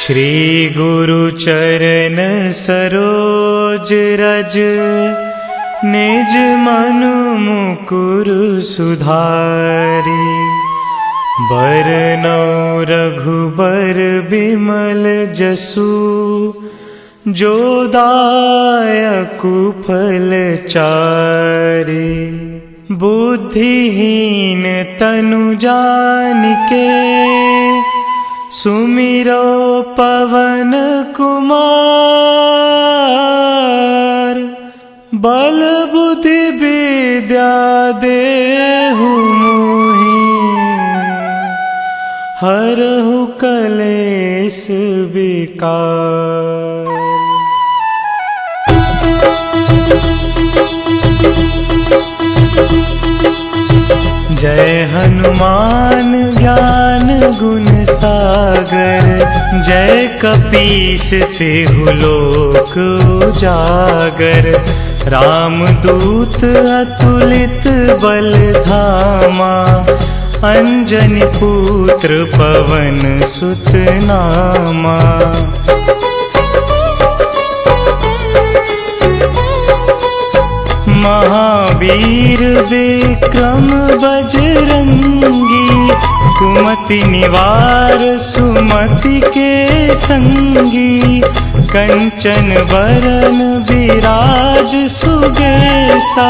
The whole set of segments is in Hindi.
श्री गुरु चरण सरोज रज, निज मनु मुकुर सुधारी। बरनौ रघुबर बिमल जसु, जो दायकु फल चारि। बुद्धिहीन तनु जानिके, सुमिरो पवन कुमार। बल बुद्धि विद्या देहु मोहि, हरहु कलेश विकार। जय हनुमान ज्ञान गुण सागर, जय कपीस तिहु लोक उजागर। रामदूत अतुलित बल धामा, अंजनी पुत्र पवन सुत नामा। महावीर विक्रम बजरंगी, कुमति निवार सुमति के संगी। कंचन बरन विराज सुबेसा,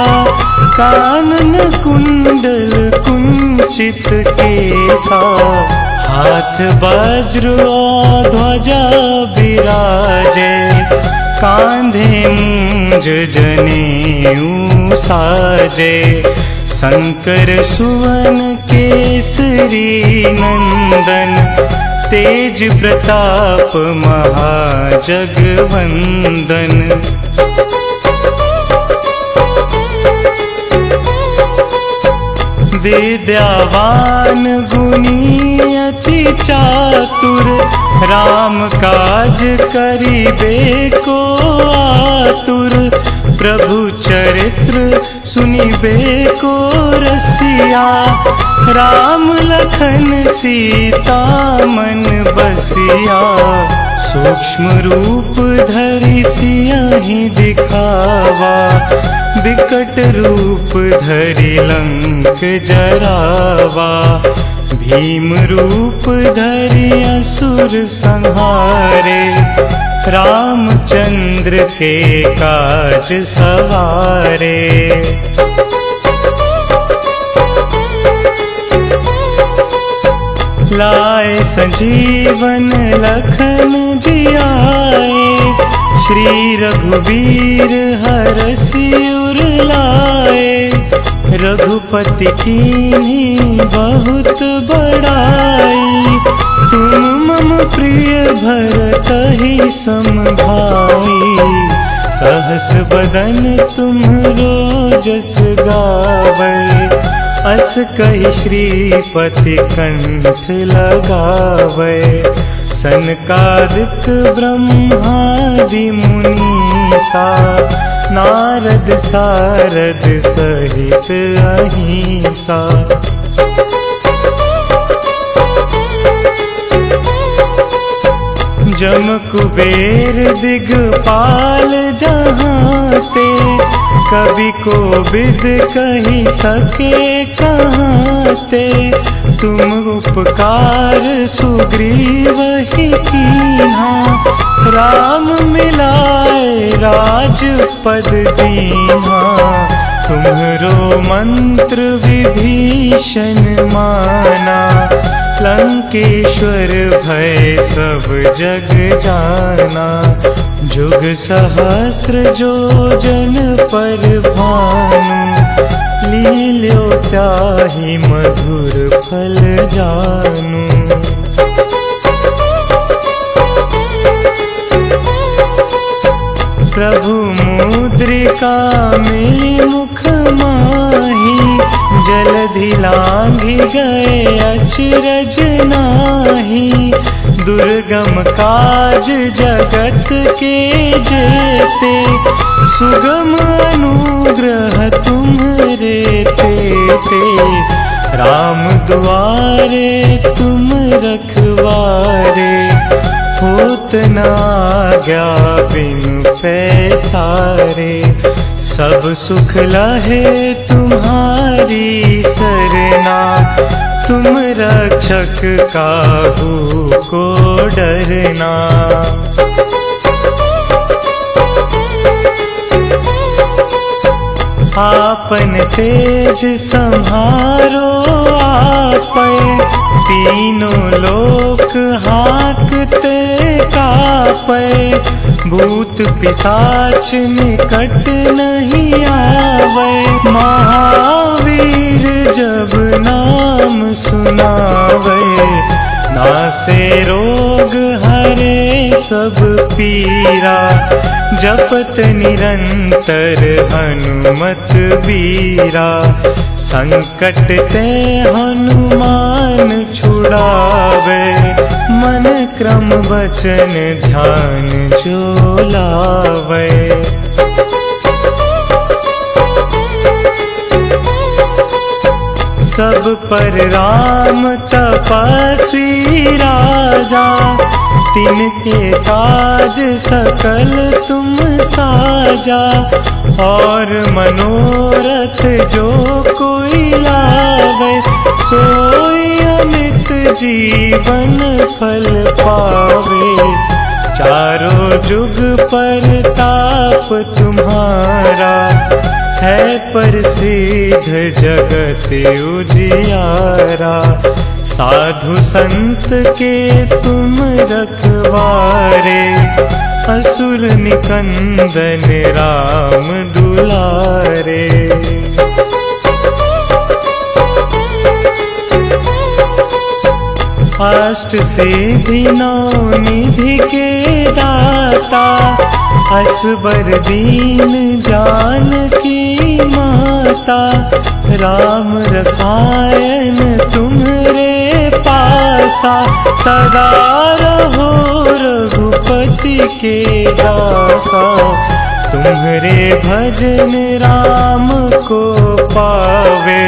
कानन कुंडल कुंचित केसा। हाथ वज्र और ध्वजा विराजे, कांधे मूंज जनेऊ साजे। शंकर सुवन केसरी नंदन, तेज प्रताप महाजगवंदन। विद्यावान गुणी अति चातुर, राम काज करिबे को आतुर। प्रभु चरित्र सुनिबे को रसिया, राम लखन सीता मन बसिया। सूक्ष्म रूप धरि सियहि दिखावा, बिकट रूप धरि लंक जरावा। भीम रूप धरि असुर संहारे, रामचंद्र के काज सवारे। लाए संजीवन लखन जियाए, श्री रघुवीर हरषि उर लाए। रघुपति कीन्ही बहुत बड़ाई, तुम मम प्रिय भरतहि सम भाई। सहस बदन तुम्हरो जस गावै, अस कहि श्रीपति कंठ लगावै। सनकादिक ब्रह्मादि मुनीसा, नारद सारद सहित अहिंसा। जम कुबेर दिगपाल जहांते, कवि कोविद कहि सके कहाते। तुम उपकार सुग्रीवहि कीन्हा, राम मिलाए राजपद दीन्हा। तुम्हरो मंत्र विभीषण माना, लंकेश्वर भय सब जग जाना। जुग सहस्त्र जो जन पर भानु, लील्यो ताहि मधुर फल जानू। प्रभु मुद्रिका मिली मुख माही, जलधि लांघि गए अचरज नाही। दुर्गम काज जगत के जेते, सुगम अनुग्रह तुम्हरे तेते। राम दुआरे तुम रखवारे, होत न आज्ञा बिनु पैसारे। सब सुख लहे तुम्हारी सरना, तुम रक्षक काहू को डरना। आपन तेज संहारो आपै, तीनों लोक हाँकते कापै। भूत पिशाच निकट नहीं आवे, महावीर जब नाम सुनावे। नासे रोग हरे सब पीरा, जपत निरंतर हनुमत बीरा। संकट ते हनुमान छुड़ावे, मन क्रम वचन ध्यान जो लावे। सब पर राम तपस्वी राजा, तिनके काज सकल तुम साजा। और मनोरथ जो कोई लावे, सोई अमित जीवन फल पावे। चारों जुग पर ताप तुम्हारा, है प्रसिद्ध जगत उजियारा। साधु संत के तुम रखवारे, असुर निकंदन राम दुलारे। अष्ट सिद्धि नौ निधि के दाता, असबर दीन जानकी माता। राम रसायन तुम्हरे पासा, सदा रहो रघुपति के दासा। तुम्हरे भजन राम को पावे,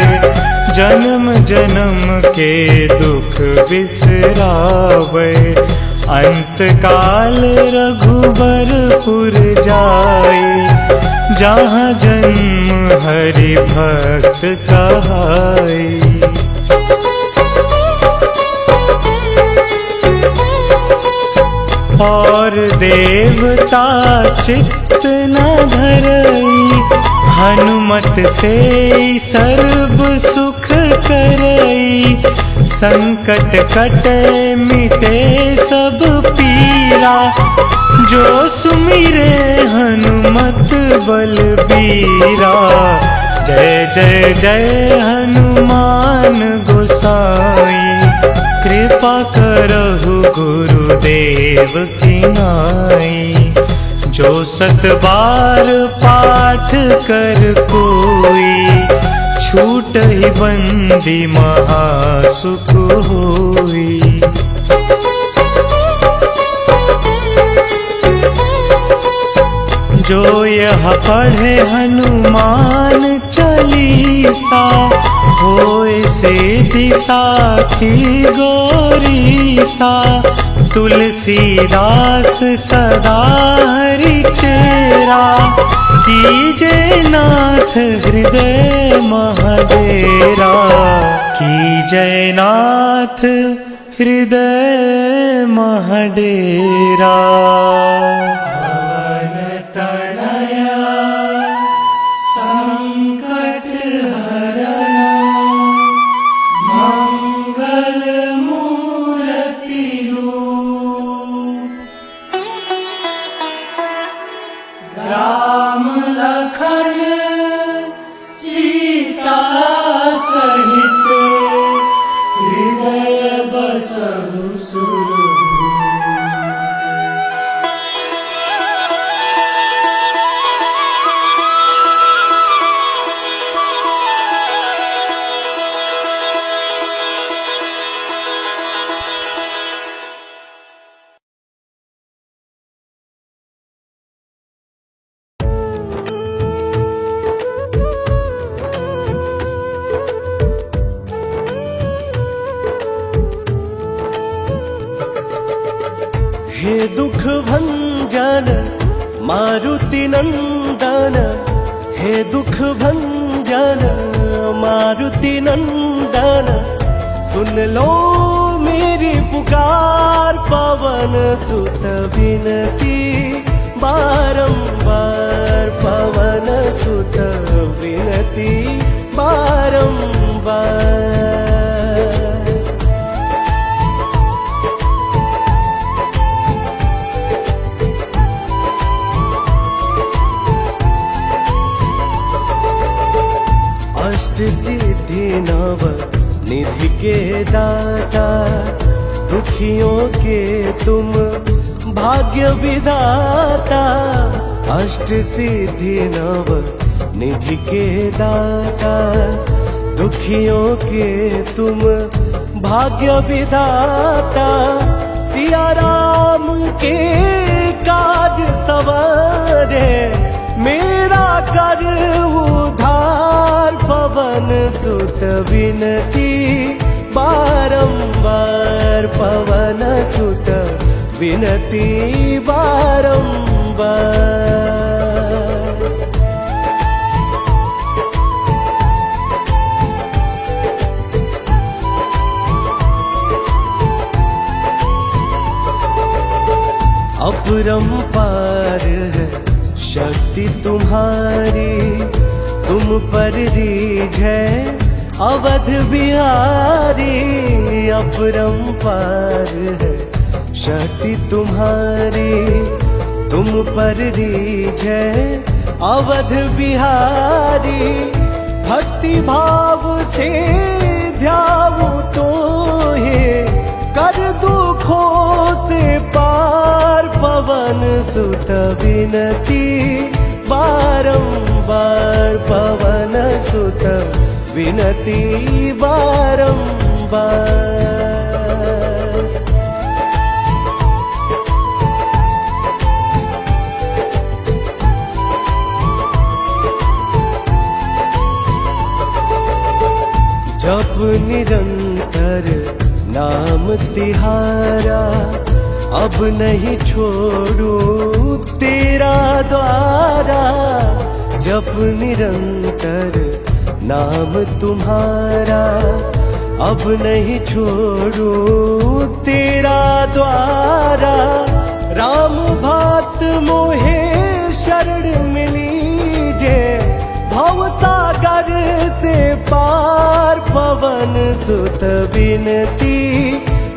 जन्म जन्म के दुख बिसरावे। अंत काल रघुबरपुर जाई, जहाँ जन्म हरि भक्त कहाई। और देवता चित्त न धरई, हनुमत से सर्व सुख करई। संकट कटे मिटे सब पीरा, जो सुमिरे हनुमत बलबीरा। जय जय जय हनुमान गोसाई, कृपा करहु गुरुदेव की नाई। जो 7 बार पाठ कर कोई, छूटहि बंदी महासुख होई। जो यह पढ़े हनुमान चालीसा, होय सिद्धि साखी गौरीसा। तुलसीदास सदा हरि चेरा, कीजे नाथ हृदय महडेरा। कीजे नाथ हृदय महडेरा। राम लखन सीता सहित, हृदय बसहु सुरभूमि। हे दुख भंजन मारुति नंदन, हे दुख भंजन मारुति नंदन, सुन लो मेरी पुकार पवन सुत विनती बारंबार, पवन सुत विनती बारंबार। अष्ट सिद्धि नव निधि के दाता, दुखियों के तुम भाग्य विधाता। अष्ट सिद्धि नव निधि के दाता, दुखियों के तुम भाग्य विधाता। सिया राम के काज सवारे, मेरा कर उधार पवन सुत विनती बारंबार, पवन सुत विनती बारंबार। अपरंपार है शक्ति तुम्हारी, तुम पर रीझ है अवध बिहारी। अपरंपार है शक्ति तुम्हारी, तुम पर रीझ है अवध बिहारी। भक्ति भाव से ध्याऊं तो हे, कर दुखों से पार पवन सुत विनती बारंबार, पवन सुत विनती बारंबार। जप निरंतर नाम तिहारा, अब नहीं छोड़ू तेरा द्वारा। जप निरंतर नाम तुम्हारा, अब नहीं छोड़ू तेरा द्वारा। राम भक्त मोहे शरण मिली जे, भव सागर से पार पवन सुत विनती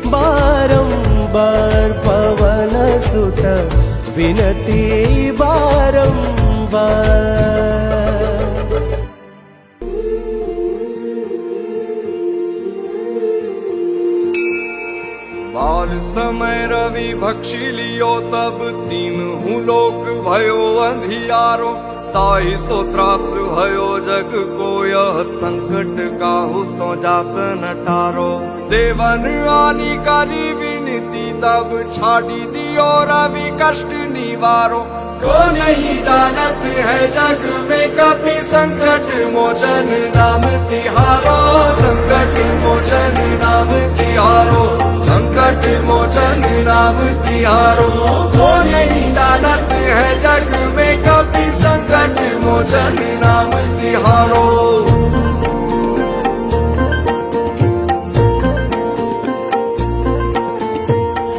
बारंबार, पवन सुत विनती बारंबार। बाल समय रवि भक्षी लियो, तब तीनहु लोक भयो अंधियारो। ताहि सो त्रास भयो जग को, यह संकट काहू सो जात न टारो। देवन आनी करी विनती, तब छाड़ी दियो रवि कष्ट निवारो। को नहीं जानत है जग में कपि, संकट मोचन नाम तिहारो। संकट मोचन नाम तिहारो, संकट मोचन नाम तिहारो। को नहीं जानत है जग में कपि, संकट मोचन नाम तिहारो।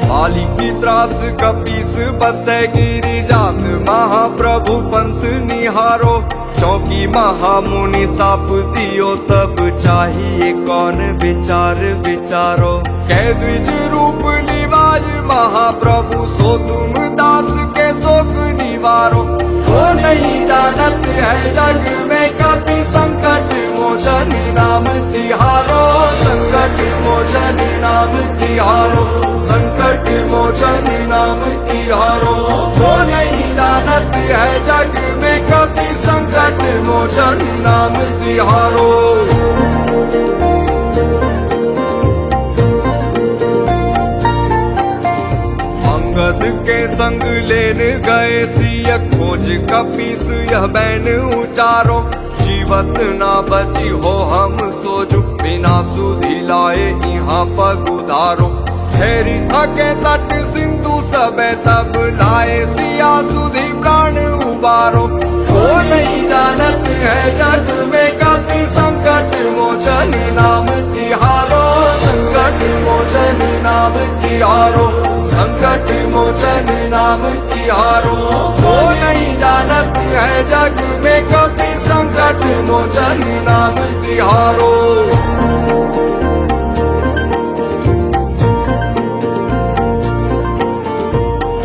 बाली की त्रास कपीस बसे गिरी जात, महाप्रभु पंथ निहारो। चौकी महामुनि साप दियो, तब चाहिए कौन विचार विचारो। कह द्विज रूप निवाज महाप्रभु, सो तुम दास के शोक निवारो। वो नहीं जानत है जग में कपि, संकट मोचन नाम तिहारो। संकट मोचन नाम तिहारो, संकट मोचन नाम तिहारो। वो नहीं जानत है जग में कपि, संकट मोचन नाम तिहारो। अंगद के संग लेन गए सिय, खोज कपीस यह बैन उचारो। जीवत ना बची हो हम सोजु, बिना सुधि लाए यहाँ पग उधारो। ठहरी थके तट सिंधु सबे तब लाए सिया सुधी प्राण उबारो। वो नहीं जानत है जग में कभी संकट मोचन नाम तिहारो, संकट मोचन नाम तिहारो, संकट मोचन नाम तिहारो। वो नहीं जानत है जग में कभी संकट मोचन नाम तिहारो।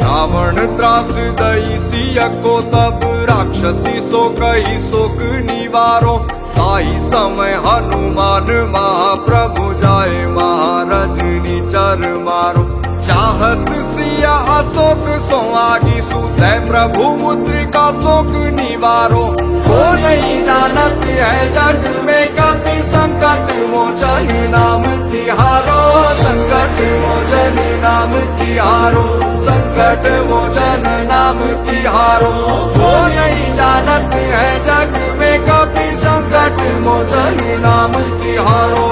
रावण त्रास दई सिया को तब राक्षसी सो कही शोक निवारो। ताई समय हनुमान महाप्रभु जाए महाराज निचर मारो। चाहत सिया अशोक सो आगी सुते प्रभु मुद्रिका शोक निवारो। वो नहीं जानत है जग में कभी संकट मोचन नाम तिहारो, संकट मोचन नाम तिहारो, संकट मोचन नाम तिहारो। वो नहीं जानत है जग में कभी संकट मोचन नाम तिहारो।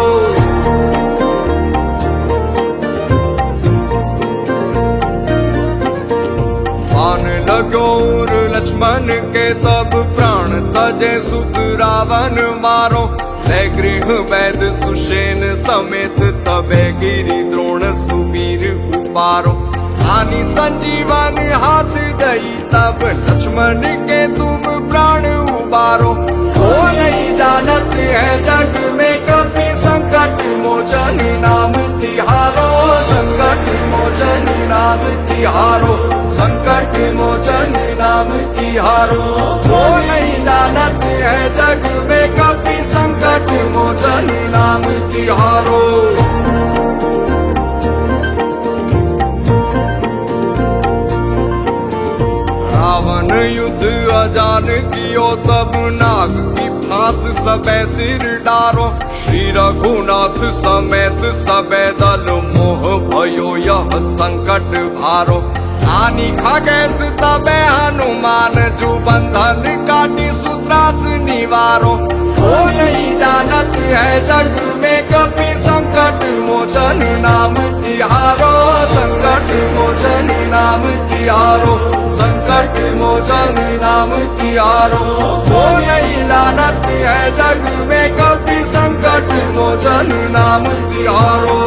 मान लगोर लक्ष्मण के तब प्राण तजे सुत रावण मारो। ले गृह वैद सुषेण समेत तबे गिरि द्रोण सुबीर उपारो। आनी संजीवन हाथ दई तब लक्ष्मण के तुम प्राण उबारो। वो नहीं जानत है जग में कभी संकट मोचन नाम तिहारो, संकट मोचन नाम तिहारो, संकट मोचन नाम तिहारो। वो नहीं जानत है जग में कभी संकट मोचन नाम तिहारो। रावण युद्ध अजान कियो तब नाग की फांस सबे सिर डारो। श्री रघुनाथ समेत सबे दल मोह भयो यह संकट भारो। आनी खगेश तबे हनुमान जू बंधन काटी सूत्रास निवारो। वो नहीं जानत है जग में कभी संकट मोचन नाम तिहारो, संकट मोचन नाम तिहारो, संकट मोचन नाम तिहारो। वो नहीं जानत है जग में कभी संकट मोचन नाम तिहारो।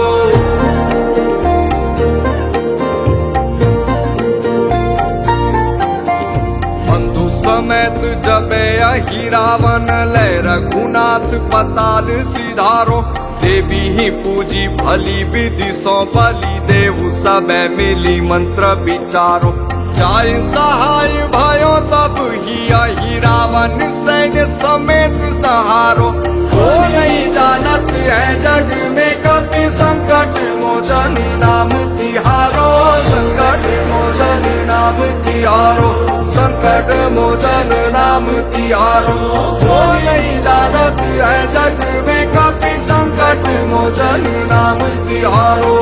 समेत जबे अहि रावण ले रघुनाथ पताल सिधारो। देवी ही पूजी भली विधि सो बलि देहु सबे मिली मंत्र विचारो। जाय सहाय भयो तब ही अहि रावण सैन्य समेत सहारो। वो नहीं जानत है जग में कभी संकट मोचन नाम तिहारो, संकट मोचन नाम तिहारो, संकट मोचन नाम तिहारो। वो नहीं जानत है जग में कभी संकट मोचन नाम तिहारो।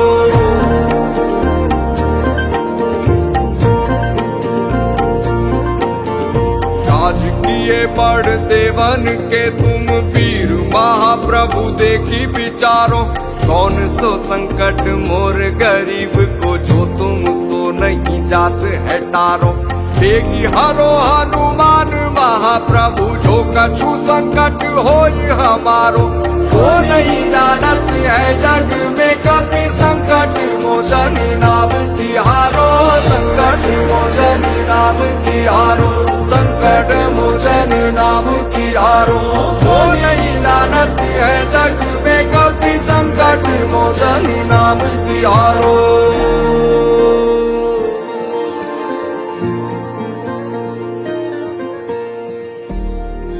राज किए बड़ देवन के तुम वीर महाप्रभु देखी विचारो। कौन सो संकट मोर गरीब को जो तुम सो नहीं जात है टारो। देगी हरो हनुमान महाप्रभु जो कछु संकट होई हमारो। वो नहीं जानत है जग में कभी संकट मोचन नाम तिहारो, संकट मोचन नाम तिहारो, संकट मोचन नाम तिहारो। वो नहीं जानत है जग में कभी संकट मोचन नाम तिहारो।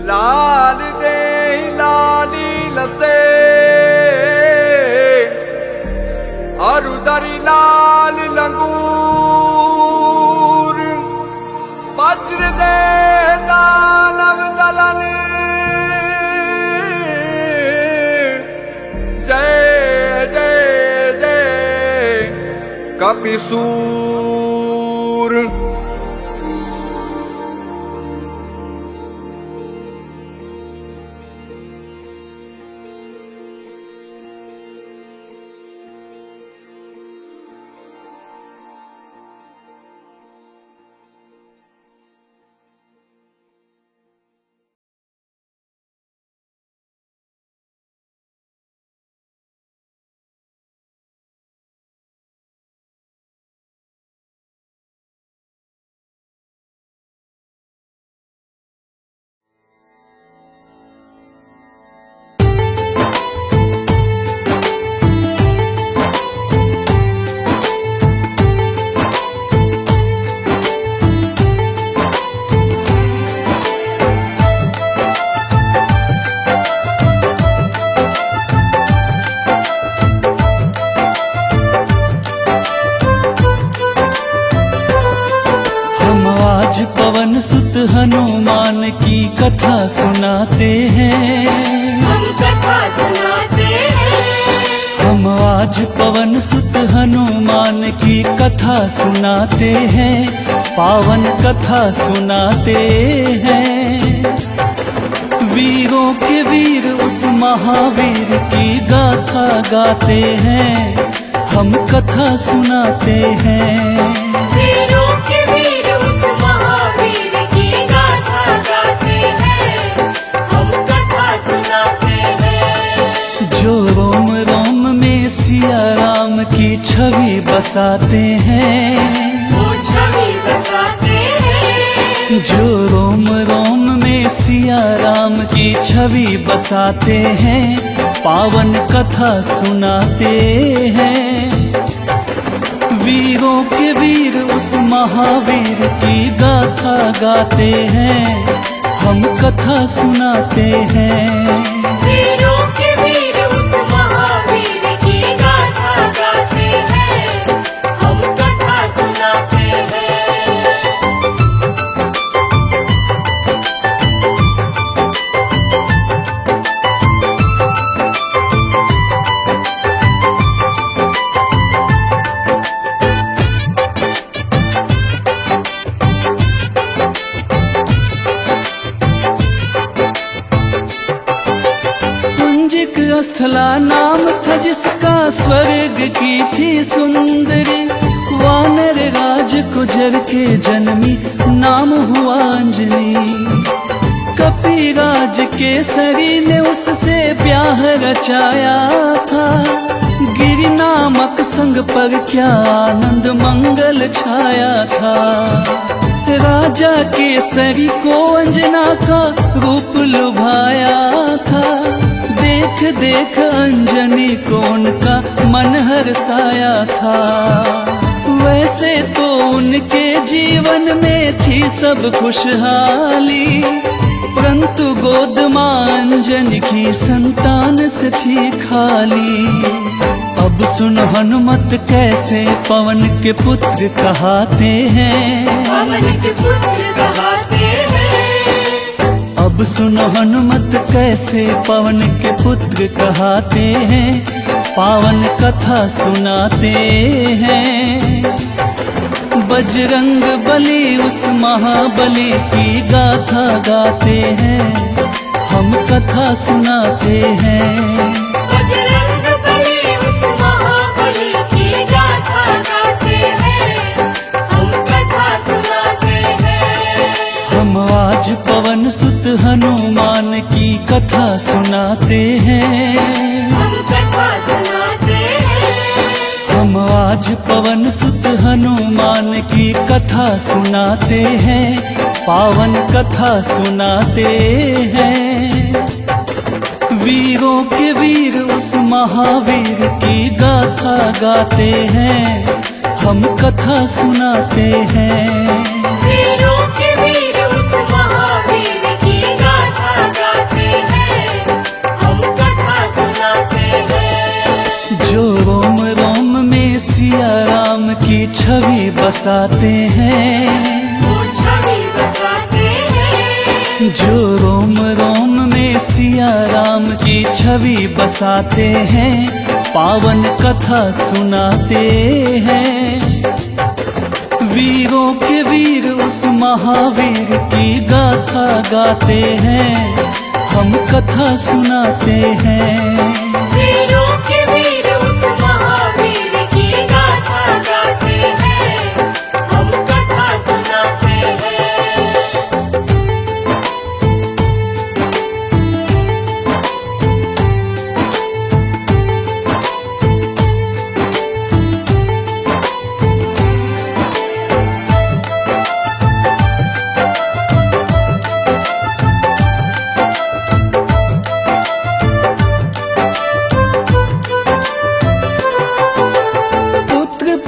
लाल दे लाली लसे अरुदरी लाल लंगूर। वज्र दे दानव दलन जय जय जय कपिसूर। पवन सुत हनुमान की कथा सुनाते हैं। हम कथा सुनाते हैं। हम आज पवन सुत हनुमान की कथा सुनाते हैं, पावन कथा सुनाते हैं। वीरों के वीर उस महावीर की गाथा गाते हैं, हम कथा सुनाते हैं। वीरों के वीर उस महावीर की गाथा गाते हैं, हम कथा सुनाते हैं। जो रोम रोम में सिया राम की छवि बसाते हैं, वो छवि बसाते हैं। जो रोम रोम में सिया राम की छवि बसाते हैं, पावन कथा सुनाते हैं। वीरों के वीर उस महावीर की गाथा गाते हैं, हम कथा सुनाते हैं। वीरों के वीर उस महावीर की गाथा गाते हैं, हम कथा सुनाते हैं। पुंजिक स्थला नाम था जिसका, स्वर्ग की थी सुंदरी। वानर राज गुजर के जन्मी, नाम हुआ अंजनी। कपिराज केसरी ने उससे ब्याह रचाया था, गिरि नामक संग पर क्या आनंद मंगल छाया था। राजा केसरी को अंजना का रूप लुभाया था, देख देख अंजनी को उनका मन हर्षाया था। वैसे तो उनके जीवन में थी सब खुशहाली, परंतु गोद मां अंजनी की संतान से थी खाली। अब सुन हनुमत कैसे पवन के पुत्र कहाते हैं, पवन के पुत्र कहाते हैं। अब सुन हनुमत कैसे पवन के पुत्र कहाते हैं, पावन कथा सुनाते हैं। बजरंग बली उस महाबली की गाथा गाते हैं, हम कथा सुनाते हैं। बजरंग बली उस महाबली की गाथा गाते हैं, हम कथा सुनाते हैं। हम आज पवन सुत हनुमान की कथा सुनाते हैं। हम कथा सुनाते हैं। हम आज पवन सुत हनुमान की कथा सुनाते हैं, पावन कथा सुनाते हैं। वीरों के वीर उस महावीर की गाथा गाते हैं, हम कथा सुनाते हैं। वीरों के वीर उस महावीर की गाथा गाते हैं, हम कथा सुनाते हैं। जो रोम रोम में सिया राम की छवि बसाते हैं, वो छवि बसाते हैं। जो रोम रोम में सिया राम की छवि बसाते हैं, पावन कथा सुनाते हैं। वीरों के वीर उस महावीर की गाथा गाते हैं, हम कथा सुनाते हैं। वीरों के वीर उस महावीर की गाथा गाते हैं, हम कथा सुनाते हैं।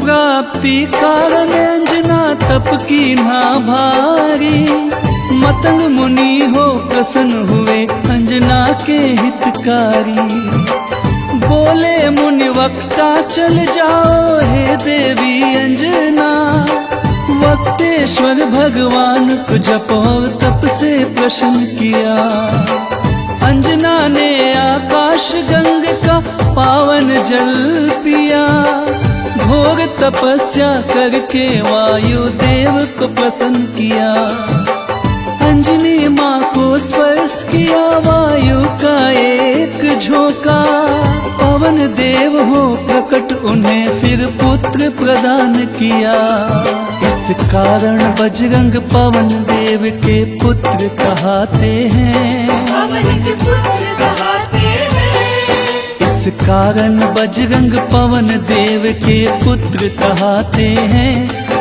प्राप्ति कारण अंजना तप की ना भारी, मतंग मुनि हो प्रसन्न हुए अंजना के हितकारी। बोले मुनि वक्ता चल जाओ हे देवी अंजना, वक्ते परमेश्वर भगवान को जप और तप से प्रसन्न किया। अंजना ने आकाश गंग का पावन जल पिया। घोर तपस्या करके वायु देव को प्रसन्न किया। अंजनी माँ को स्पर्श किया वायु का एक झोंका। पवन देव हो प्रकट उन्हें फिर पुत्र प्रदान किया। इस कारण बजरंग पवन देव के पुत्र कहते हैं। पवन के पुत्र कहते हैं। इस कारण बजरंग पवन देव के पुत्र कहते हैं।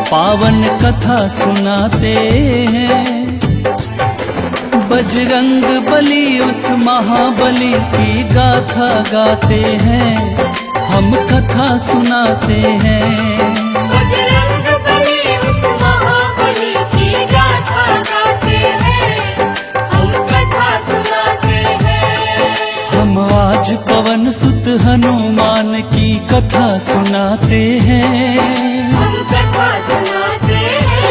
पावन कथा सुनाते हैं। बजरंग बली उस महाबली की गाथा गाते हैं। हम कथा सुनाते हैं। बजरंग बली उस महाबली की गाथा गाते हैं। हम कथा सुनाते हैं। हम आज पवन सुत हनुमान की कथा सुनाते हैं। हम कथा सुनाते हैं।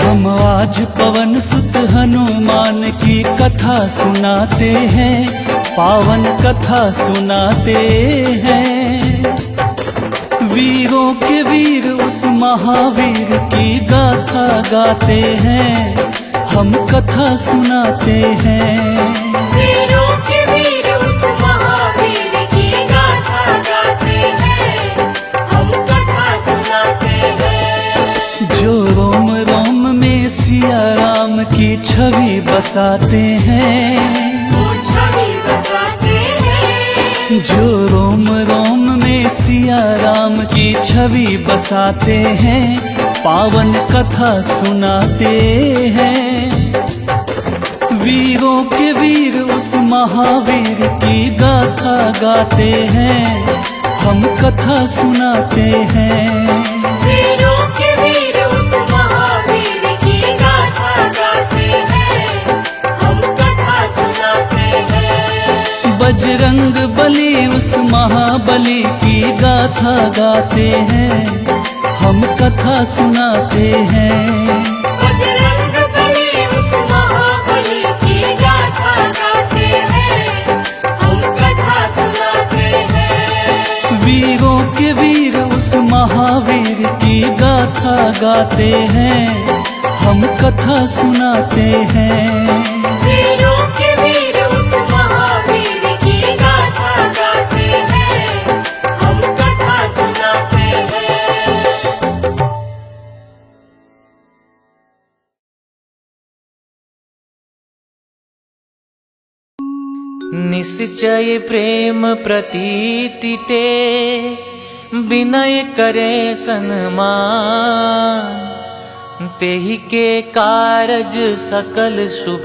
हम आज पवन सुत हनुमान की कथा सुनाते हैं। पावन कथा सुनाते हैं। वीरों के वीर उस महावीर की गाथा गाते हैं। हम कथा सुनाते हैं। वीरों के वीर उस महावीर की गाथा गाते हैं। हम कथा सुनाते हैं। जो रोम रोम में सिया राम की छवि बसाते हैं। वो छवि बसाते हैं। जो रोम रोम में सिया राम की छवि बसाते हैं। पावन कथा सुनाते हैं। वीरों के वीर उस महावीर की गाथा गाते हैं। हम कथा सुनाते हैं। वीरों के वीर उस महावीर की गाथा गाते हैं। हम कथा सुनाते हैं। बजरंग बली उस महाबली की गाथा गाते हैं। हम कथा सुनाते हैं। बजरंग बली उस महाबली की गाथा गाते हैं। हम कथा सुनाते हैं। वीरों के वीर उस महावीर की गाथा गाते हैं। हम कथा सुनाते हैं। वीरों के वीर उस महावीर की गाथा गाते हैं। हम कथा सुनाते हैं। निश्चय प्रेम प्रतीति ते विनय करे सन्मान। तेहि के कारज सकल शुभ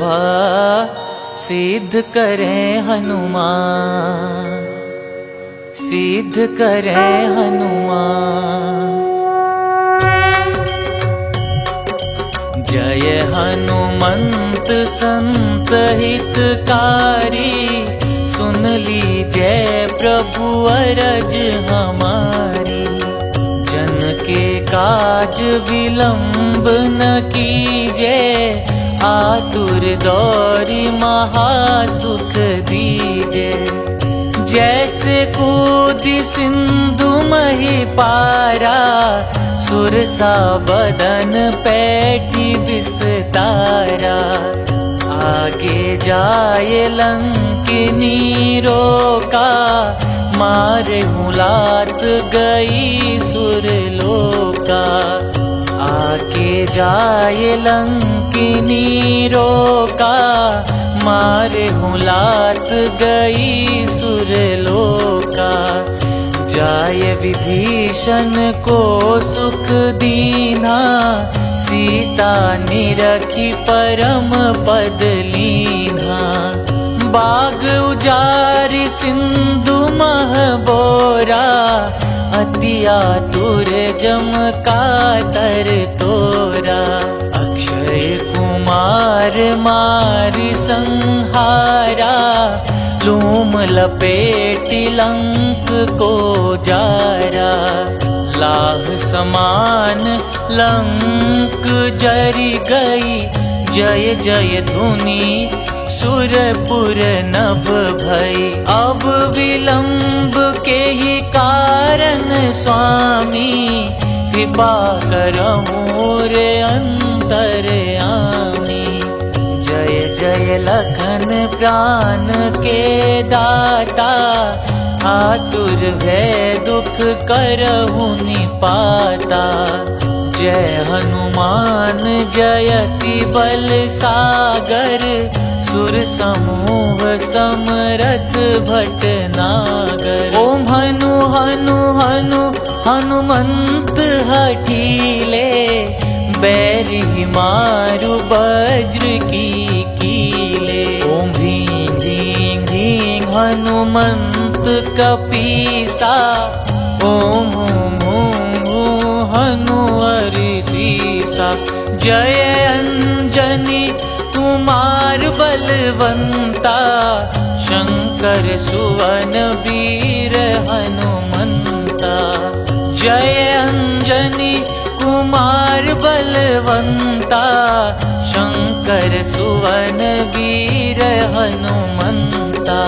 सिद्ध करे हनुमान। सिद्ध करे हनुमान। जय हनुमंत संत हितकारी। सुन लीजय प्रभु अरज हमारी। जन के काज विलंब न कीजे। आतुर दौरी महासुख दीजे। जैसे कूदी सिंधु मही पारा। सुरसा बदन पैठी विस्तारा। आगे जाए लंकिनी रोका। मारे मुलात गई सुरलोका। आगे जाए लंकिनी रोका। मारे मुलात गई सुरलोका। जाय विभीषण को सुख दीना। सीता निरखी परम पद लीना। बाग उजारि सिंधु मह बोरा। अति आतुर जम कातर तोरा। अक्षय कुमार मारि संहारा। लूम लपेटि लंक को जारा। लाह समान लंक जरि गई, जय जय धुनि सुरपुर नभ भई। अब विलंब के ही कारण स्वामी, कृपा करहु रे अंतरयामी। जय जय लखन प्राण के दाता, आतुर भय दुख करहु निपाता। जय हनुमान जयति बल सागर, सुर समूह समरथ भटनागर। ओम हनु हनु हनु हनुमंत हठीले, बैरि मारु वज्र की कीले। ओम ह्रीं ह्रीं ह्रीं हनुमंत कपीसा, ओम हूं हूं हूं हनु हरिसीसा। जय अंजनी कुमार बलवंता, शंकर सुवन वीर हनुमंता। जय अंजनी कुमार बलवंता, शंकर सुवन वीर हनुमंता।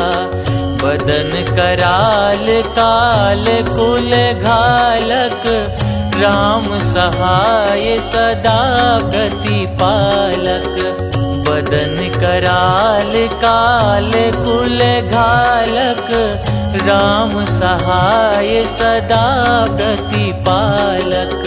बदन कराल काल कुल घालक, राम सहाय सदा प्रतिपालक। बदन कराल काल कुल घालक, राम सहाय सदा प्रतिपालक।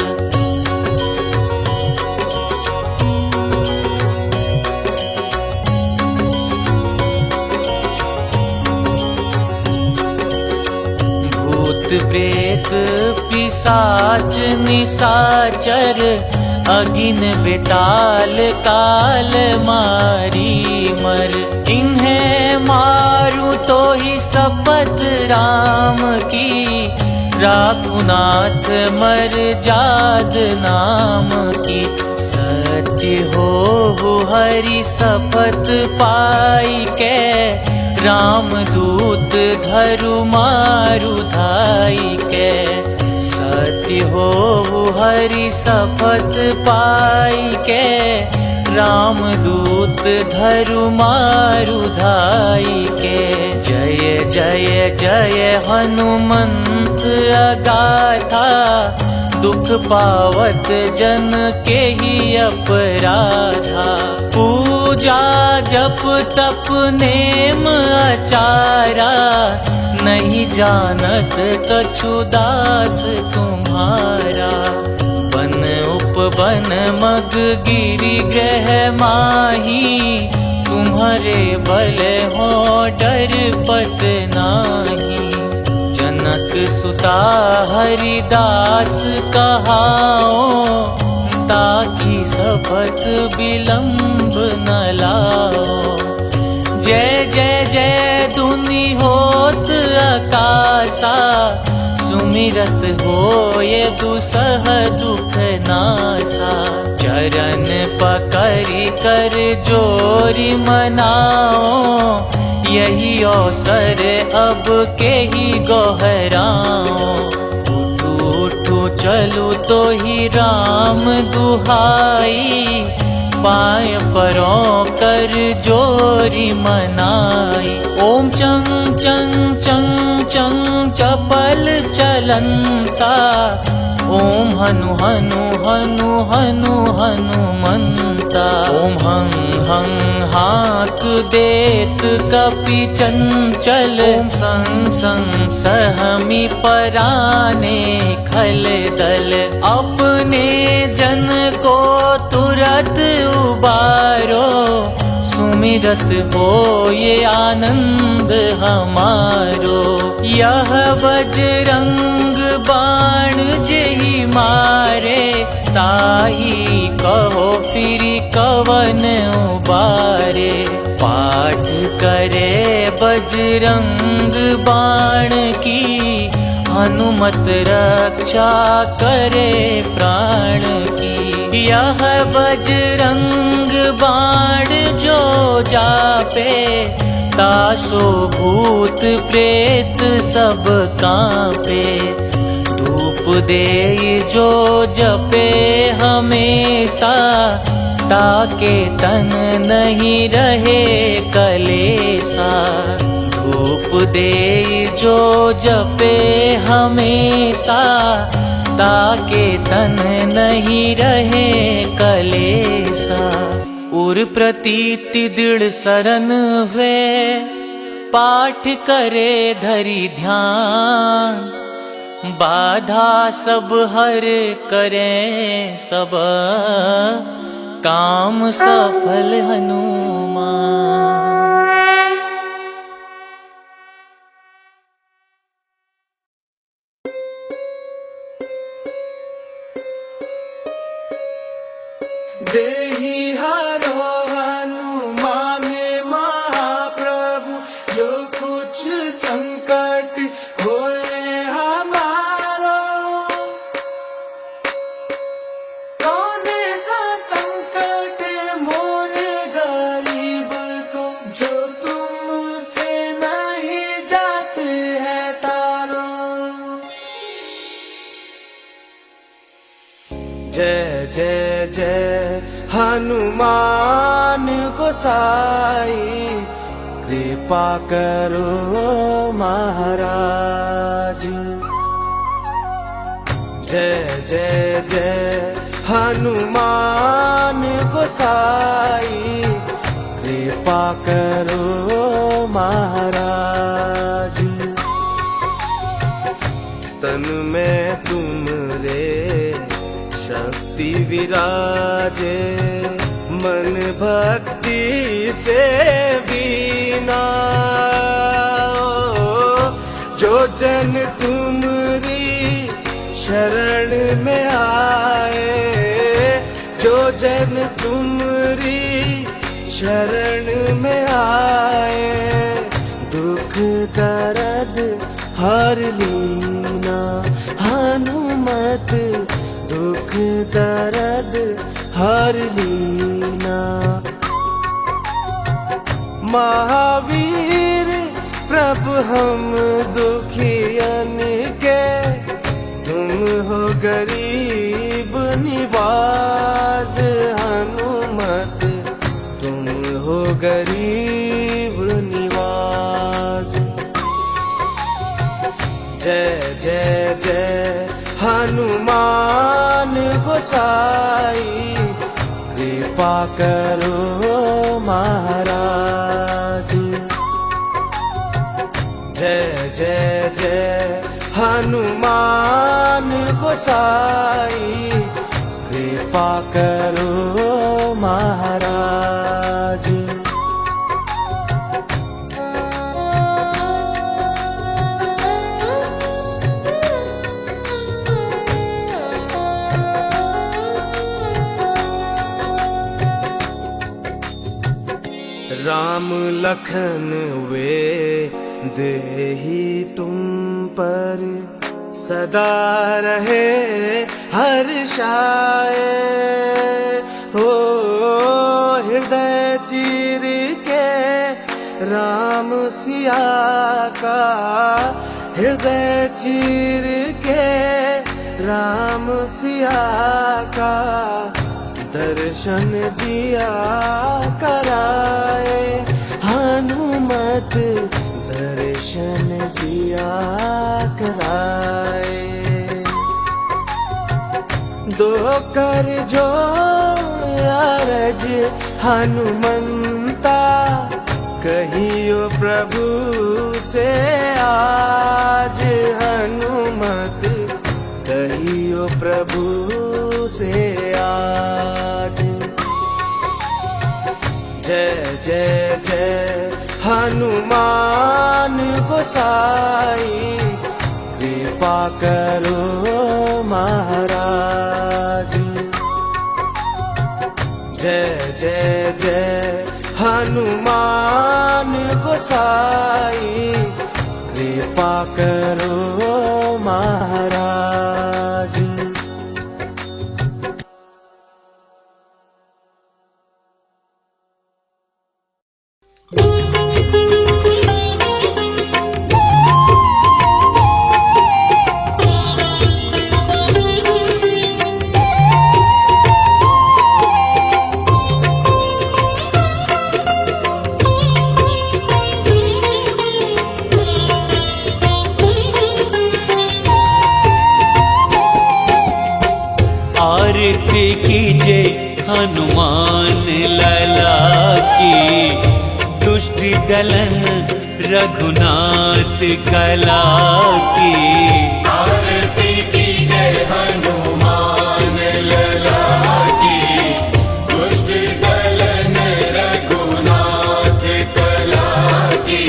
भूत प्रेत पिशाच निशाचर, अगिन बेताल काल मारी मर। इन्हें मारू तो ही शपथ राम की, राघुनाथ मर जाद नाम की। सत्य हो हरि शपथ पाई के, राम दूत धरु मारु धाई के। सत्य हो हरि शपथ पाई के, राम दूत धरु मारु धाई के। जय जय जय हनुमंत अगाथा, दुख पावत जन के ही अपराधा। पूजा जप तप नेम आचारा, नहीं जानत कछु दास तुम्हारा। बन उपवन मग गिरि ग्रह माही, तुम्हारे बल हो डर पट नाही। जनक सुता हरिदास कहाओ, ताकि शपथ विलंब न लाओ। जय जय जय धुनि होत आकाशा, सुमिरत हो ये दुसह दुख नासा। चरण पकड़ि कर जोरि मनाओ, यही अवसर अब के ही गोहराओ। उठू उठू चलू तो ही राम दुहाई, पाय परों कर जोरि मनाई। ओम चंग चंग चंग चंग चपल चलंता, ओम हनु हनु हनु हनु हनुमंता। ओम हं हं हाक देत कपि चंचल, ओम संग संग सहमी पराने खल दल। अपने जन को तुरत उबारो, सुमिरत हो ये आनंद हमारो। यह बजरंग बाण जेहि मारे, ताही कहो फिर कवन उबारे। पाठ करे बजरंग बाण की, हनुमत रक्षा करे प्राण की। यह बजरंग बाण जो जापे, तासो भूत प्रेत सब कांपे। धूप दे जो जपे हमेशा, ताके तन नहीं रहे कलेसा। धूप दे जो जपे हमेशा, ताके तन नहीं रहे कलेसा। उर प्रतीति दृढ़ सरन हुए, पाठ करे धरि ध्यान। बाधा सब हर करे सब, काम सफल हनुमान। देहि हरो हनुमान महाप्रभु, जो कुछ संकट होए हमारो। कौन सा संकट मोरे गरीब को, जो तुमसे नहीं जाते है टारो। जय जय जय हनुमान गोसाई, कृपा करो महाराज। जय जय जय हनुमान गोसाई, कृपा करो महाराज। तन में तुम रे शक्ति विराजे, मन भक्ति से बीना। जो जन तुमरी शरण में आए, जो जन तुमरी शरण में आए, दुख दर्द हर लीना। हनुमत दुख दर्द हर लीना। महावीर प्रभु हम दुखियन के, तुम हो गरीब निवाज। हनुमत तुम हो गरीब निवाज। जय जय जय हनुमान गोसाई, कृपा करो महाराज। जय जय जय हनुमान गोसाई, कृपा करो महाराज। राम लखन वे देहि तुम पर, सदा रहे हर्षाए। हो हृदय चीर के राम सिया का, हृदय चीर के राम सिया का, दर्शन दिया कराए। हनुमत दर्शन दिया कराए। दो कर जोड़ अरज हनुमंता, कहियो प्रभु से आज। हनुमत कहियो प्रभु से आज। जय जय जय हनुमान गोसाई, कृपा करो महाराज। जय जय जय हनुमान गोसाई, कृपा करो महाराज। आरती कीजे हनुमान लला की, दुष्ट दलन रघुनाथ कला की। आरती कीजे हनुमान लला की, दुष्ट दलन रघुनाथ कला की।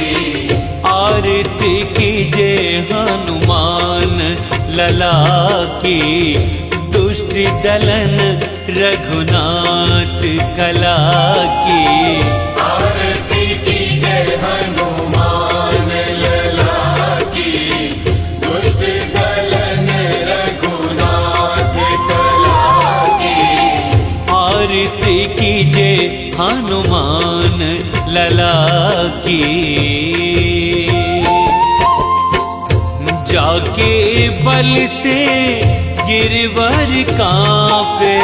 आरती कीजे हनुमान लला की, दुष्ट दलन रघुनाथ कला की। आरती कीजे हनुमान लला की, दुष्ट दलन रघुनाथ कला की। आरती कीजे हनुमान लला की। जाके बल से गिरवर कांपे,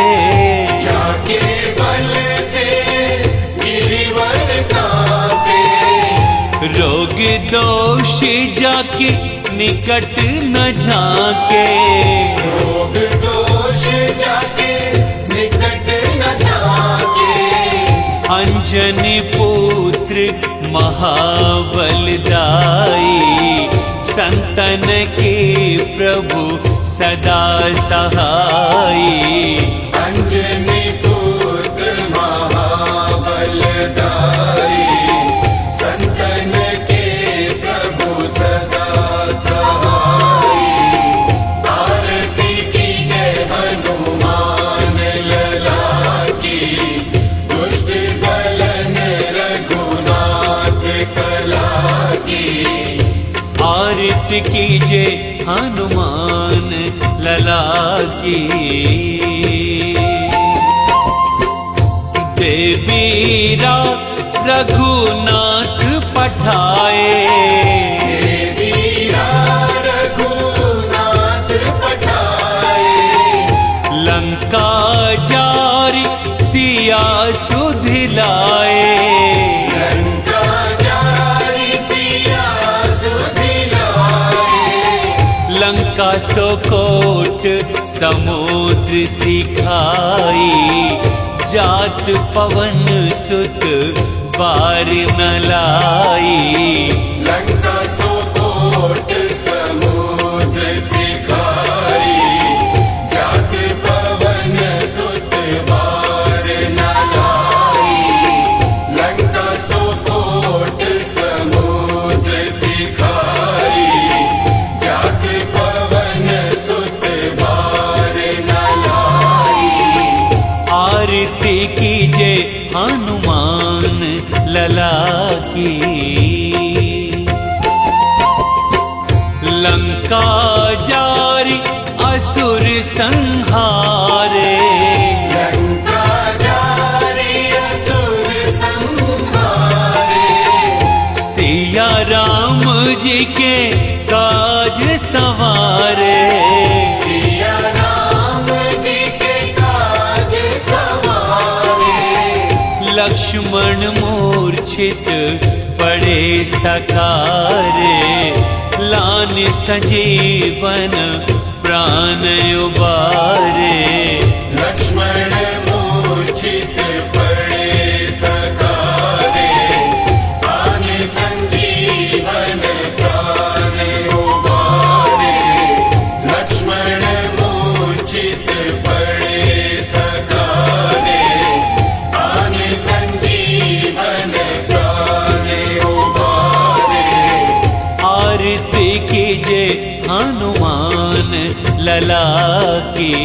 जाके बल से गिरिवर कांपे। रोग दोष जाके निकट न झाके। रोग दोष जाके निकट न झाके। अंजनी पुत्र महाबलदाई, संतन के प्रभु सदा सहाई। अंजनी पुत्र महाबलदाई, संतन के प्रभु सदा सहाई। आरती कीजे हनुमान लला की, दुष्ट दलन रघुनाथ कला की। आरती कीजे हनुमान लला की। देवीरा रघुनाथ पठाए, देवीरा रघुनाथ पठाए। लंका जारी सिया सुधिलाए। लंका जारी सिया सुधिलाए। लंका सोकोट समुद्र सिखाई, जात पवन सुत बार न लाई। लंका सोकोट समुद्र सिखाई, जात पवन सुत बार न लाई। लंका सोकोट समुद्र सिखाई, जात पवन सुत बार न लाई। आरती कीजे हनुमान लला की। लंका जारी असुर संहारे, लंका जारी असुर संहारे। सिया राम जी के काज संवारे। सिया राम जी के काज संवारे। लक्ष्मण मूर्छित पड़े सकारे, लान संजीवन प्राण उबारे। लक्ष्मण मूर्छित पड़े सकारे, प्राण संजीवन प्राण उबारे। लक्ष्मण मूर्छित पड़े सकारे, प्राण संजीवन प्राण उबारे। आरती कीजे हनुमान लला की।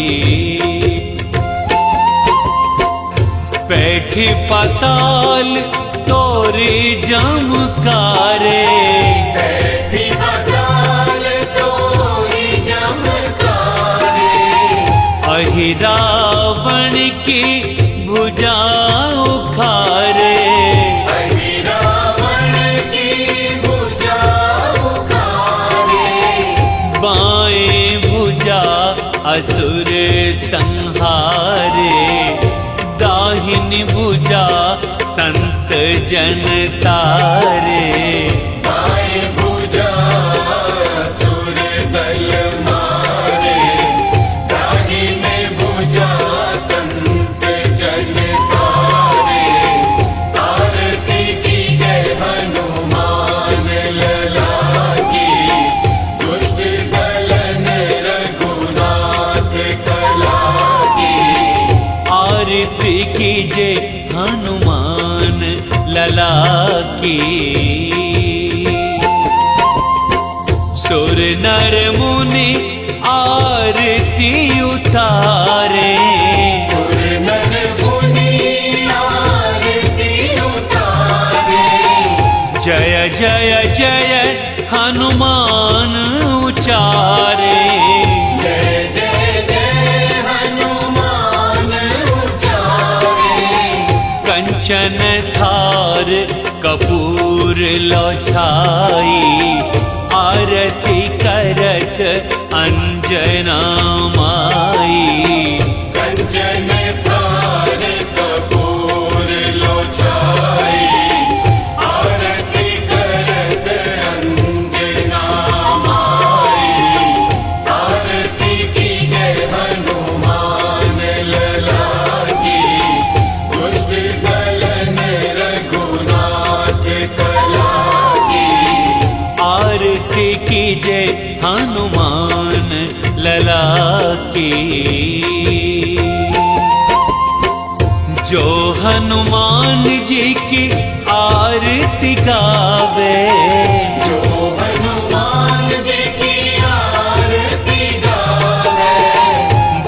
बैठी पाताल तोरे जमकारे, बैठी पाताल तोरी जमकारे। अहि रावण की भुजा उखारे। अहि रावण की भुजा उखारे। बाएं भुजा असुर संहारे, दाहिनी भुजा संत जन तारे। बाएं भुजा असुर दल मारे, दाहिने भुजा आरती कीजे हनुमान लला की। सुर नर मुनि आरती उतारे, जय जय जय हनुमान उचारे। कंचन थार कपूर लो छाई, आरती करत अंजना माई। कंचन थार कपूर लो छाई, आरती करत अंजना माई। आरती कीजे हनुमान लला की, दुष्ट दलन रघुनाथ कला की। आरती कीजे हनुमान लला की। जो हनुमान जी की आरती गावे, जो हनुमान जी की आरती गावे,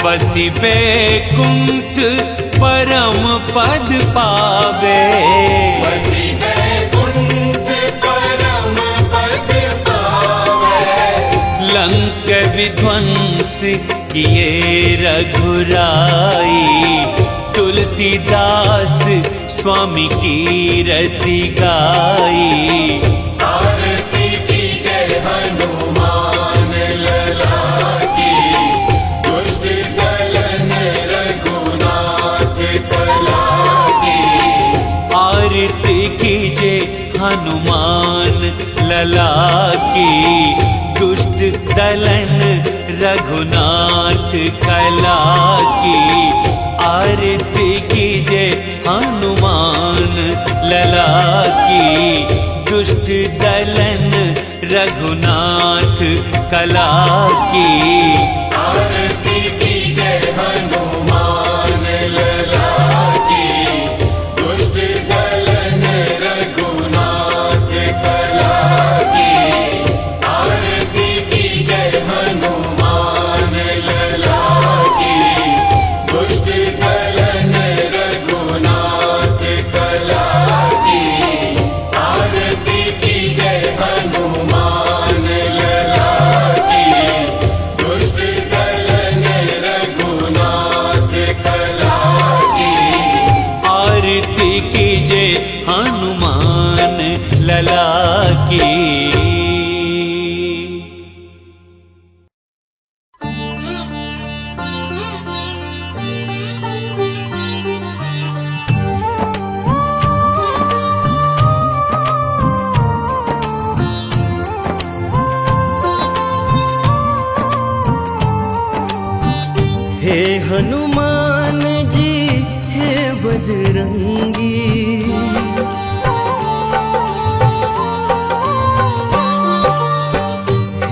बसी बैकुंठ परम पद पावे। बसी बैकुंठ परम पद पावे। लंक विध्वंस किए रघुराई, तुलसीदास स्वामी की रति गाई। आरती कीजे हनुमान लला की, दुष्ट दलन रघुनाथ कला की। आरती कीजे हनुमान लला की, दुष्ट दलन रघुनाथ कला की। आरती कीजे हनुमान लला की, दुष्ट दलन रघुनाथ कला की। आरती कीजे हनुमान लला की, दुष्ट दलन रघुनाथ कला की। आरती कीजे हनुमान लला की, दुष्ट दलन रघुनाथ कला की। आरती कीजे हनुमान लला की, दुष्ट दलन रघुनाथ कला की। आरती कीजे हनुमान लला की। हे हनुमान जी हे बजरंगी,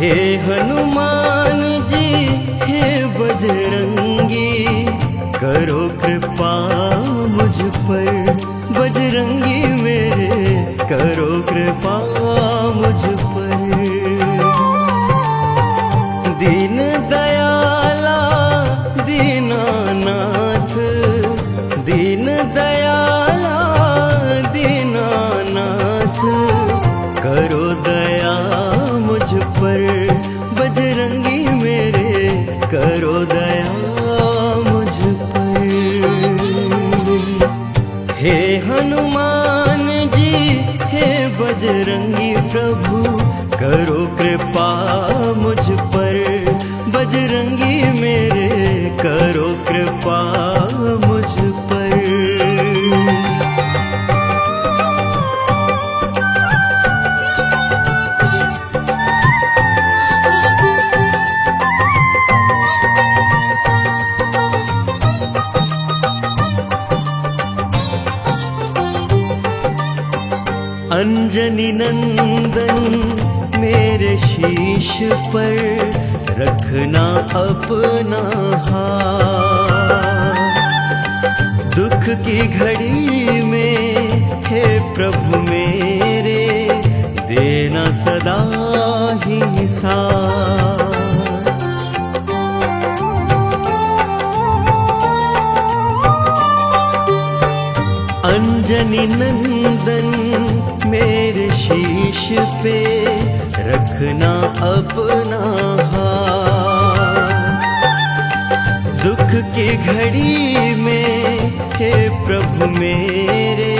हे हनुमान जी हे बजरंगी, करो कृपा मुझ पर बजरंगी मेरे, करो कृपा मुझ पर। दीन दयाला दीनानाथ, दीन दयाला दीनानाथ, करो दया मुझ पर बजरंगी मेरे, करो दया मुझ पर। हे हनुमान जी हे बजरंगी प्रभु, करो कृपा मुझ पर बजरंगी मेरे, करो कृपा मुझ पर। अंजनी नंदन मेरे शीश पर रखना अपना हाथ, की घड़ी में हे प्रभु मेरे देना सदा ही साथ। अंजनी नंदन मेरे शीश पे रखना अपना हाथ। दुख की घड़ी में हे प्रभु मेरे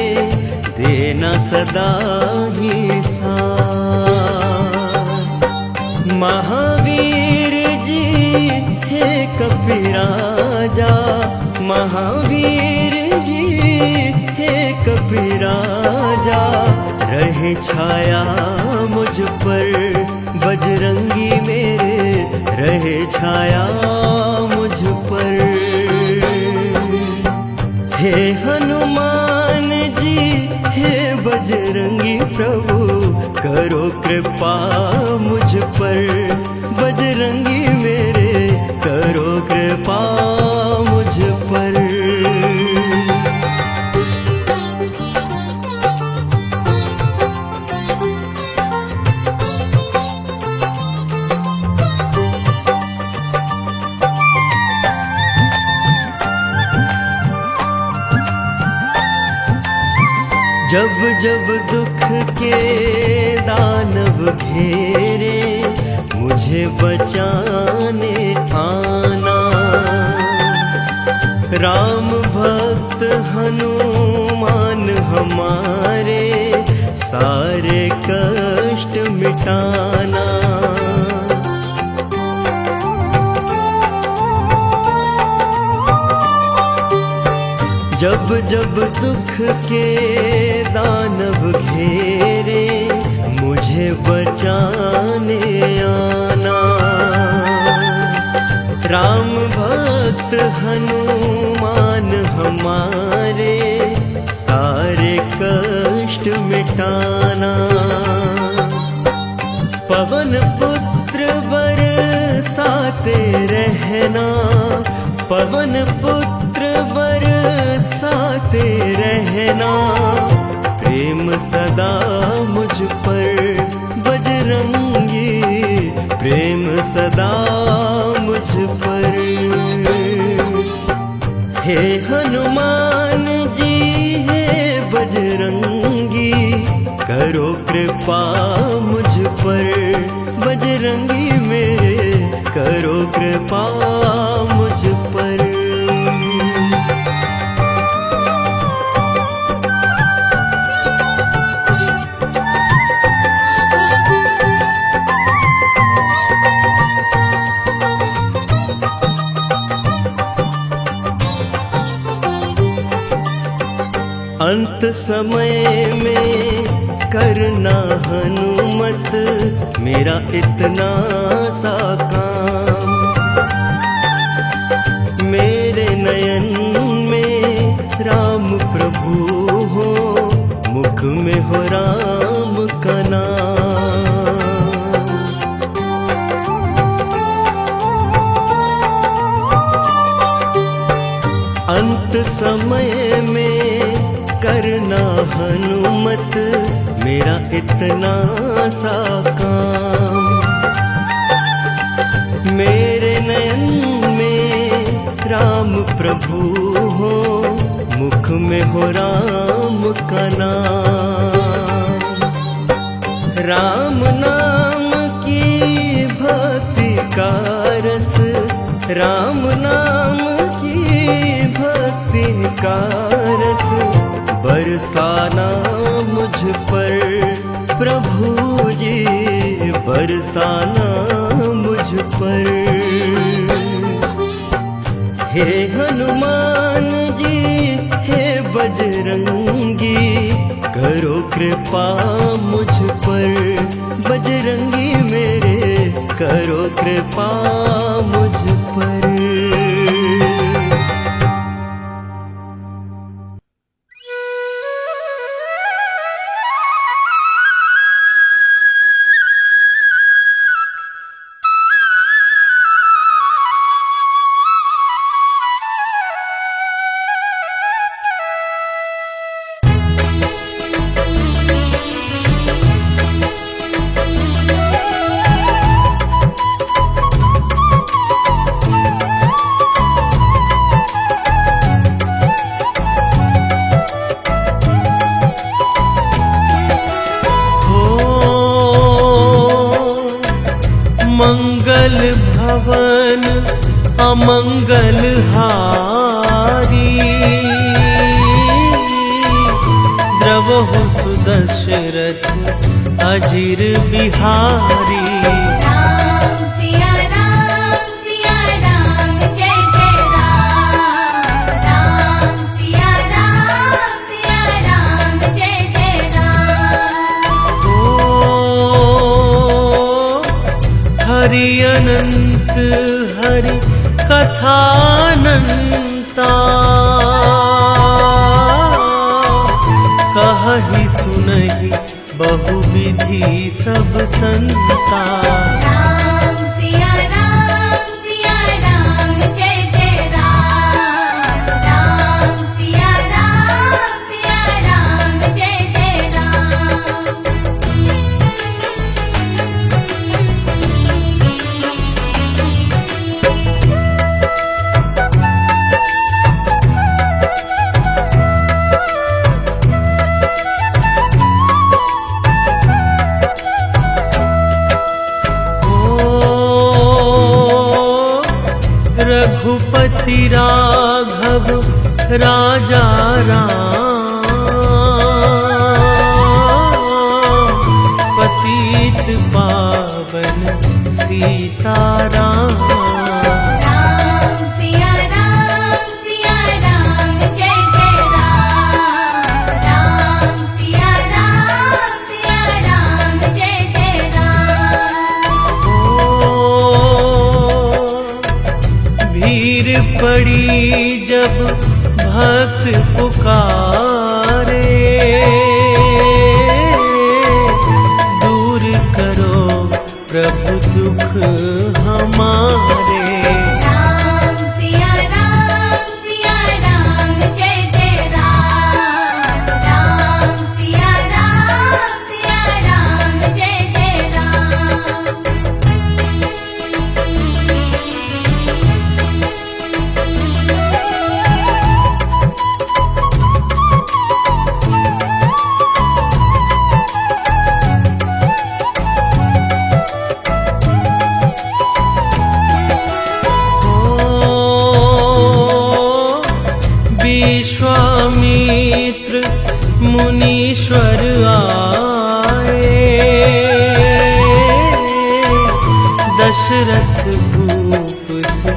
देना सदा ही साथ। महावीर जी हे कपिराजा, महावीर जी हे कपिराजा, रहे छाया मुझ पर बजरंगी मेरे, रहे छाया मुझ पर। हे हनुमान जी हे बजरंगी प्रभु, करो कृपा मुझ पर, बजरंगी मेरे करो कृपा मुझ पर। जब जब दुख के दानव घेरे, मुझे बचाने आना। राम भक्त हनुमान हमारे, सारे कष्ट मिटाना। जब जब दुख के दानव घेरे, मुझे बचाने आना। राम भक्त हनुमान हमारे, सारे कष्ट मिटाना। पवन पुत्र बरसाते रहना, पवन पुत्र बरसाते रहना। प्रेम सदा मुझ पर बजरंगी, प्रेम सदा मुझ पर। हे हनुमान जी हे बजरंगी, करो कृपा मुझ पर, बजरंगी मेरे करो कृपा मुझ पर। अंत समय में करना हनुमत, मेरा इतना सा काम। मेरे नयन में राम प्रभु हो, मुख में हो राम का नाम। अंत समय में करना हनुमत, मेरा इतना सा काम। मेरे नयन में राम प्रभु हो, मुख में हो राम का नाम। राम नाम की भक्ति का रस, राम नाम की भक्ति का रस, बरसाना मुझ पर प्रभु जी, बरसाना मुझ पर। हे हनुमान जी हे बजरंगी, करो कृपा मुझ पर, बजरंगी मेरे करो कृपा मुझ पर। भुवन अमंगल हारी द्रवहु सुदशरथ अजिर बिहारी राम सिया राम जय जय राम। राम सिया राम जय जय राम। ओ हरि अनंत हरि कथानंता कहहि सुनहि बहुविधि सब संता राम सिया राम जय जय राम। राम सिया राम जय जय राम। रघुपति राघव राजा राम पतित पावन सीताराम राम सिया राम जय जय राम। राम सिया राम जय जय राम। भीड़ पड़ी जब भक्त पुकारे दूर करो प्रभु दुख हमारे राम सिया राम जय जय राम। राम सिया राम जय जय राम। विश्वामित्र मुनीश्वर आए दशरथ भूप से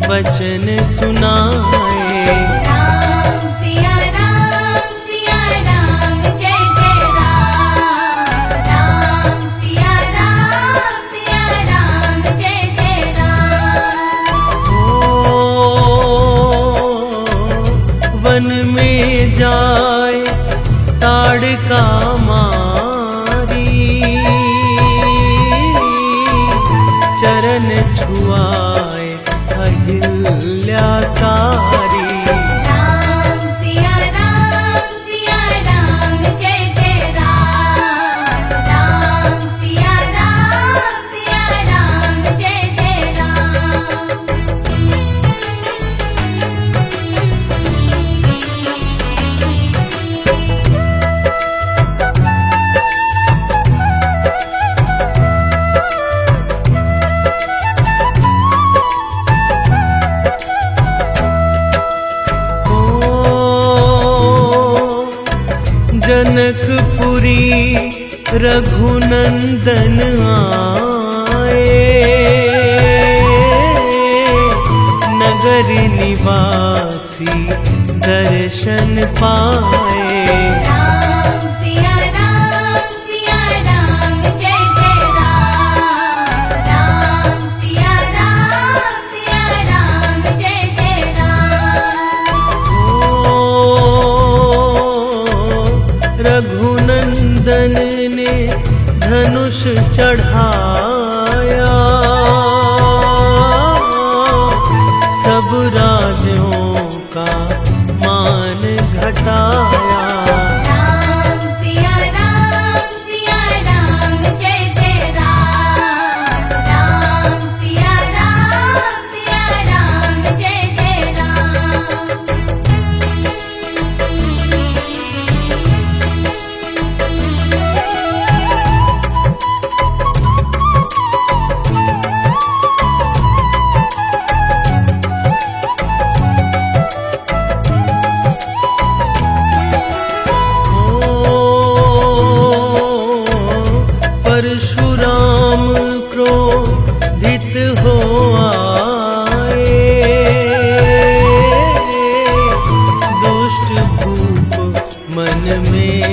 वचन सुनाए राम सिया राम जय जय राम। राम सिया राम जय जय राम। वन में जाए ताड़का मारी चरण छुआए अहिल्याकारी राम सिया राम जय जय राम। राम सिया राम जय जय राम। जनकपुरी रघुनंदन आए नगर निवासी दर्शन पाए राम सिया राम जय जय राम। राम सिया राम जय जय राम। रघुनंदन ने धनुष चढ़ाया सब राजों का मान घटाया राम सिया राम जय जय राम। राम सिया राम जय जय राम। भूप मन में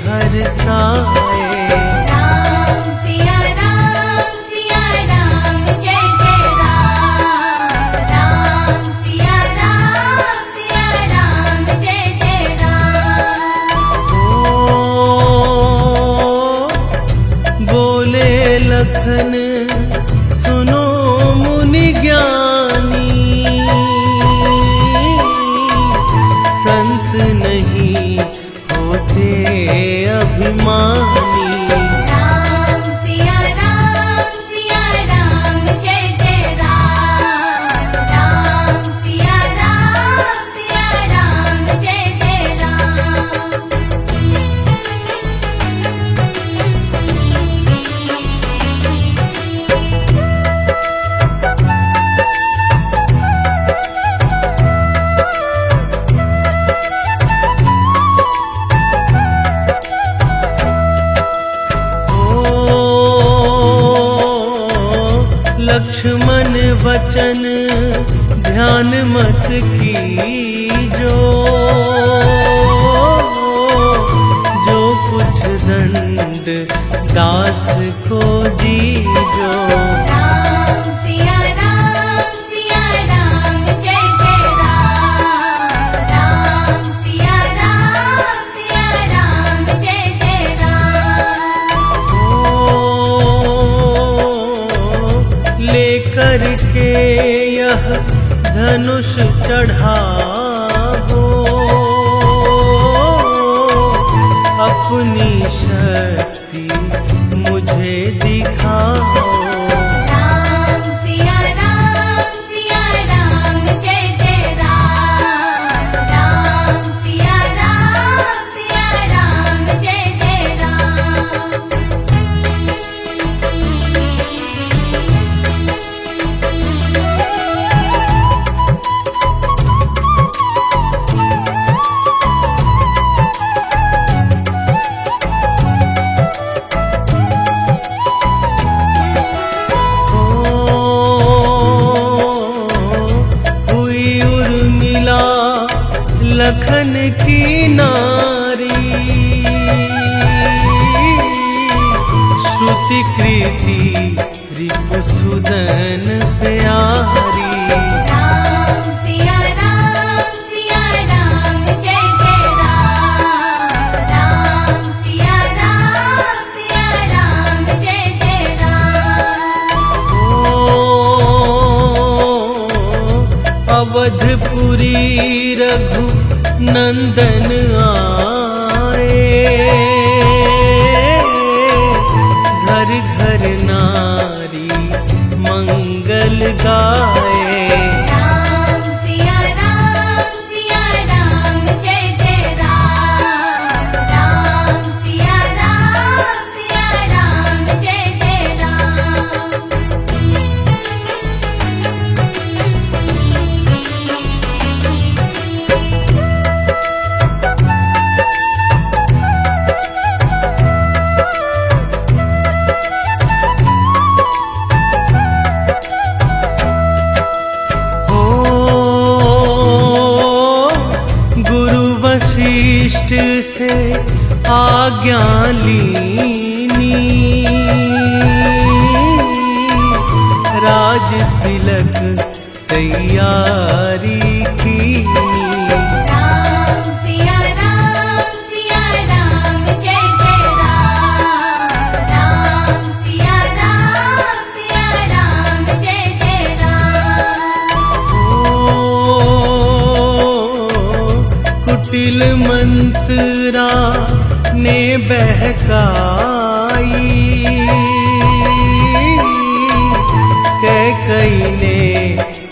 हर्षाए। राम सिया राम जय जय राम। राम सिया राम जय जय राम। ओ बोले लखन सुनो मुनि ज्ञानी, संत नहीं होते अभिमानी। राम सिया राम जय जय राम। राम सिया राम जय जय राम। लक्ष्मण वचन ध्यान मत कीजो, जो कुछ दंड दास को दीजो। राम सिया राम जय जय राम। राम सिया राम जय जय राम। लेकर के यह धनुष चढ़ाओ, अपनी शक्ति मुझे दिखाओ। राम सिया राम जय जय राम। राम सिया राम जय जय राम। हुई उर्मिला लखन की नारी, श्रुति कृति रिपुसुदन प्यारी। राम सिया राम जय जय राम। राम सिया राम जय जय राम। अवधपुरी रघु नंदन आए, घर घर नारी मंगल गाए। राम सिया राम जय जय राम। राम सिया राम जय जय राम। वशिष्ठ से आज्ञा लीनी, राज तिलक तैयारी कीनी। राम सिया राम जय जय राम। राम सिया राम जय जय राम। कुटिल मंत्रा ने बहकाई, कैकई ने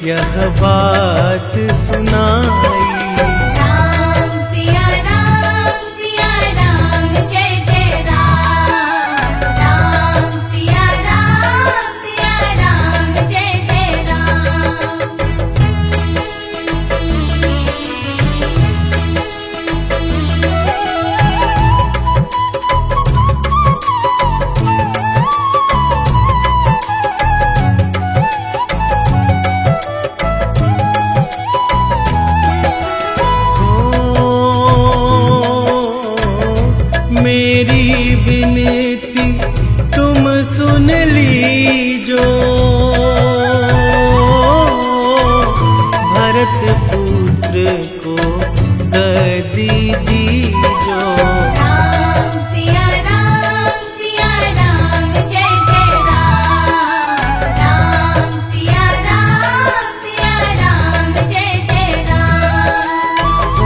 यह बात सुनाई। राम सिया राम जय जय राम। राम सिया राम जय जय राम। को कदी दीजो। राम सिया राम जय जय राम। राम सिया राम जय जय राम। ओ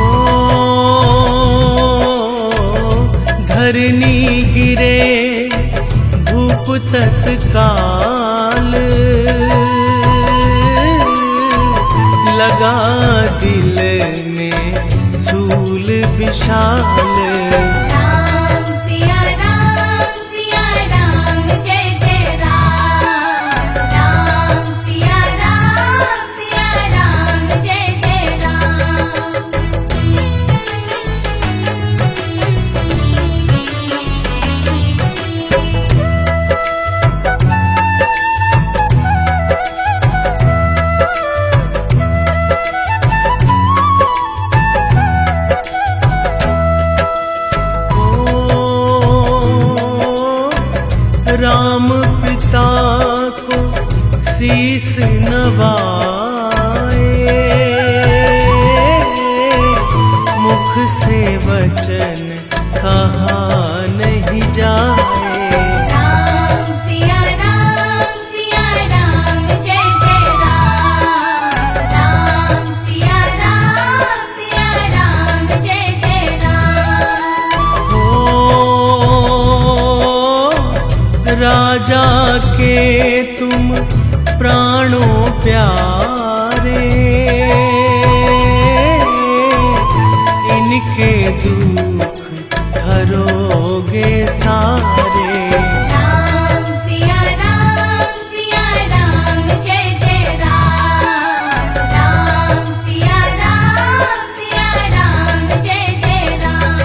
धरनी गिरे धूप तत्काल, लगा दिल में सूल विशाल। राम सिया राम जय जय राम। राम सिया राम जय जय राम। राम पिता को शीस नवाए, मुख से वचन कहा नहीं जाए। राम सिया राम जय जय राम। राम सिया राम जय जय राम। हो राजा के तुम प्राणों प्यारे, इनके दुख हरोगे सारे। राम सिया राम जय जय राम। राम सिया राम जय जय राम।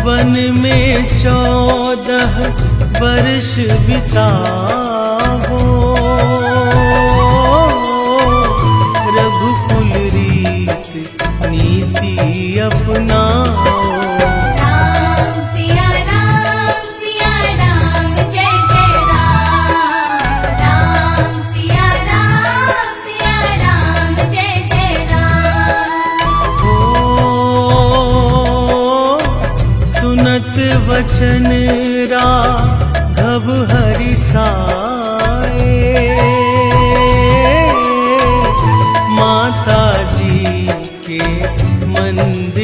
वन में 14 वर्ष बिताओ, रघुकुल रीत नीति अपनाओ। राम सिया राम जय जय राम। राम सिया राम जय जय राम। ओ सुनत वचन राघव हरि सा